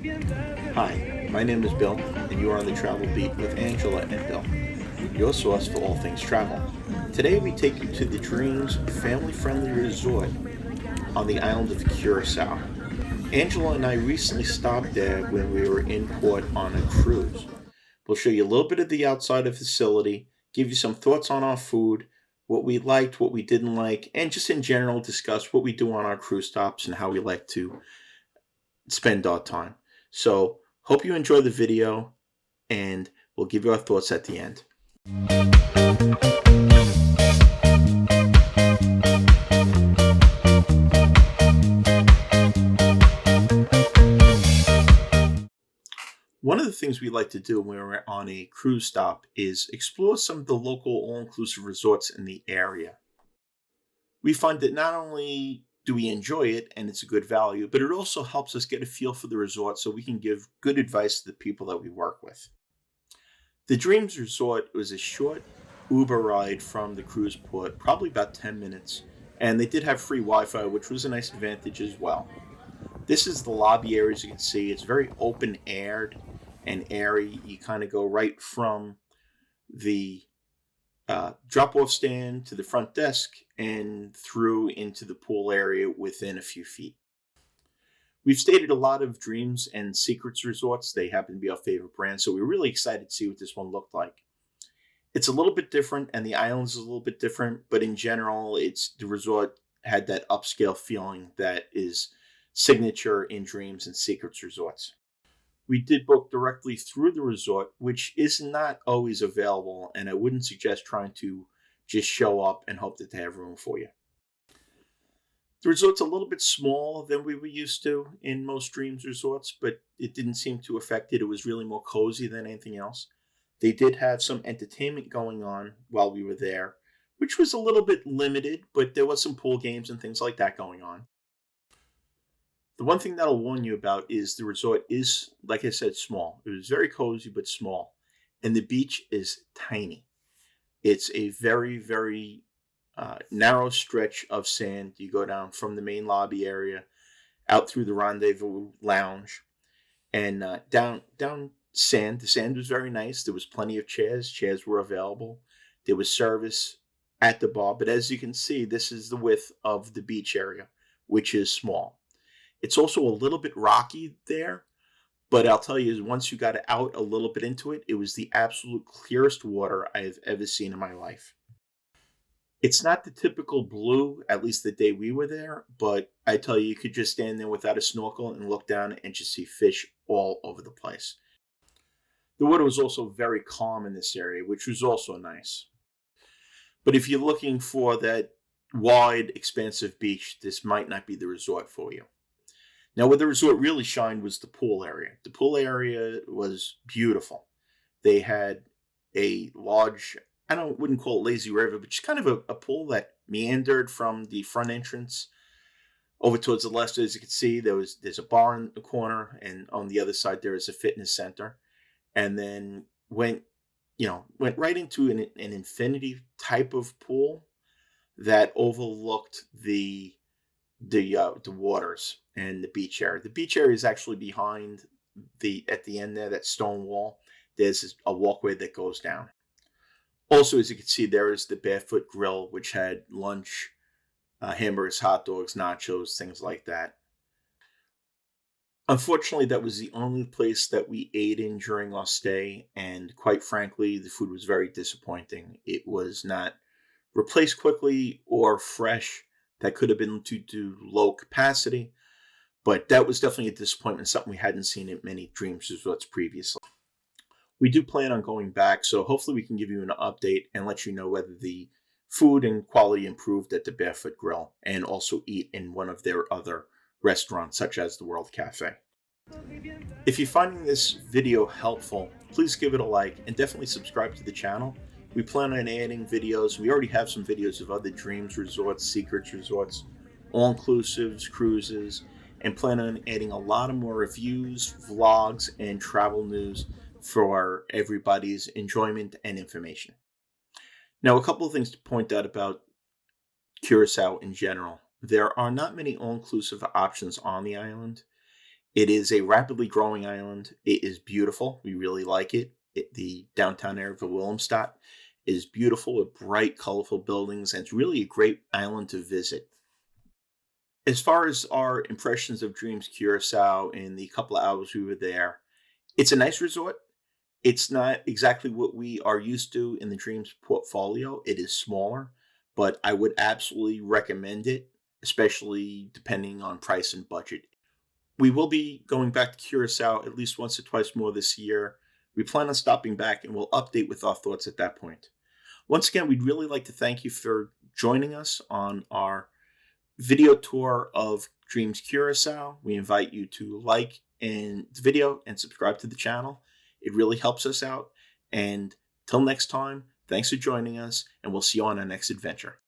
Hi, my name is Bill, and you are on the Travel Beat with Angela and Bill, your source for all things travel. Today we take you to the Dreams family-friendly resort on the island of Curacao. Angela and I recently stopped there when we were in port on a cruise. We'll show you a little bit of the outside of the facility, give you some thoughts on our food, what we liked, what we didn't like, and just in general discuss what we do on our cruise stops and how we like to spend our time. So, hope you enjoy the video, and we'll give you our thoughts at the end. One of the things we like to do when we're on a cruise stop is explore some of the local all-inclusive resorts in the area. We find that not only do we enjoy it and it's a good value, but it also helps us get a feel for the resort so we can give good advice to the people that we work with. The Dreams Resort was a short Uber ride from the cruise port, probably about 10 minutes, and they did have free Wi-Fi, which was a nice advantage as well. This is the lobby area, as you can see. It's very open-aired and airy. You kind of go right from the drop-off stand to the front desk and through into the pool area within a few feet. We've stayed at a lot of Dreams and Secrets resorts. They happen to be our favorite brand, so we're really excited to see what this one looked like. It's a little bit different, and the island's a little bit different, but in general, the resort had that upscale feeling that is signature in Dreams and Secrets resorts. We did book directly through the resort, which is not always available, and I wouldn't suggest trying to just show up and hope that they have room for you. The resort's a little bit smaller than we were used to in most Dreams resorts, but it didn't seem to affect it. It was really more cozy than anything else. They did have some entertainment going on while we were there, which was a little bit limited, but there was some pool games and things like that going on. The one thing that I'll warn you about is the resort is, like I said, small. It was very cozy, but small. And the beach is tiny. It's a very, very narrow stretch of sand. You go down from the main lobby area, out through the rendezvous lounge, and down sand. The sand was very nice. There was plenty of chairs. Chairs were available. There was service at the bar. But as you can see, this is the width of the beach area, which is small. It's also a little bit rocky there, but I'll tell you, once you got out a little bit into it, it was the absolute clearest water I have ever seen in my life. It's not the typical blue, at least the day we were there, but I tell you, you could just stand there without a snorkel and look down and just see fish all over the place. The water was also very calm in this area, which was also nice. But if you're looking for that wide, expansive beach, this might not be the resort for you. Now, where the resort really shined was the pool area. The pool area was beautiful. They had a large, wouldn't call it lazy river, but just kind of a pool that meandered from the front entrance over towards the left. As you can see, there's a bar in the corner, and on the other side there is a fitness center. And then went right into an infinity type of pool that overlooked the waters and the beach area. The beach area is actually behind at the end there, that stone wall. There's a walkway that goes down. Also, as you can see, there is the Barefoot Grill, which had lunch, hamburgers, hot dogs, nachos, things like that. Unfortunately, that was the only place that we ate in during our stay, and quite frankly, the food was very disappointing. It was not replaced quickly or fresh. That could have been due to low capacity, but that was definitely a disappointment, something we hadn't seen at many Dreams resorts previously. We do plan on going back, so hopefully we can give you an update and let you know whether the food and quality improved at the Barefoot Grill, and also eat in one of their other restaurants, such as the World Cafe. If you're finding this video helpful, please give it a like and definitely subscribe to the channel. We plan on adding videos. We already have some videos of other Dreams resorts, Secrets resorts, all-inclusives, cruises, and plan on adding a lot of more reviews, vlogs, and travel news for everybody's enjoyment and information. Now, a couple of things to point out about Curacao in general. There are not many all-inclusive options on the island, It is a rapidly growing island. It is beautiful. We really like it. The downtown area of Willemstad is beautiful with bright, colorful buildings, and it's really a great island to visit. As far as our impressions of Dreams Curacao in the couple of hours we were there, it's a nice resort. It's not exactly what we are used to in the Dreams portfolio. It is smaller, but I would absolutely recommend it, especially depending on price and budget. We will be going back to Curacao at least once or twice more this year. We plan on stopping back and we'll update with our thoughts at that point. Once again, we'd really like to thank you for joining us on our video tour of Dreams Curacao. We invite you to like the video and subscribe to the channel. It really helps us out. And till next time, thanks for joining us, and we'll see you on our next adventure.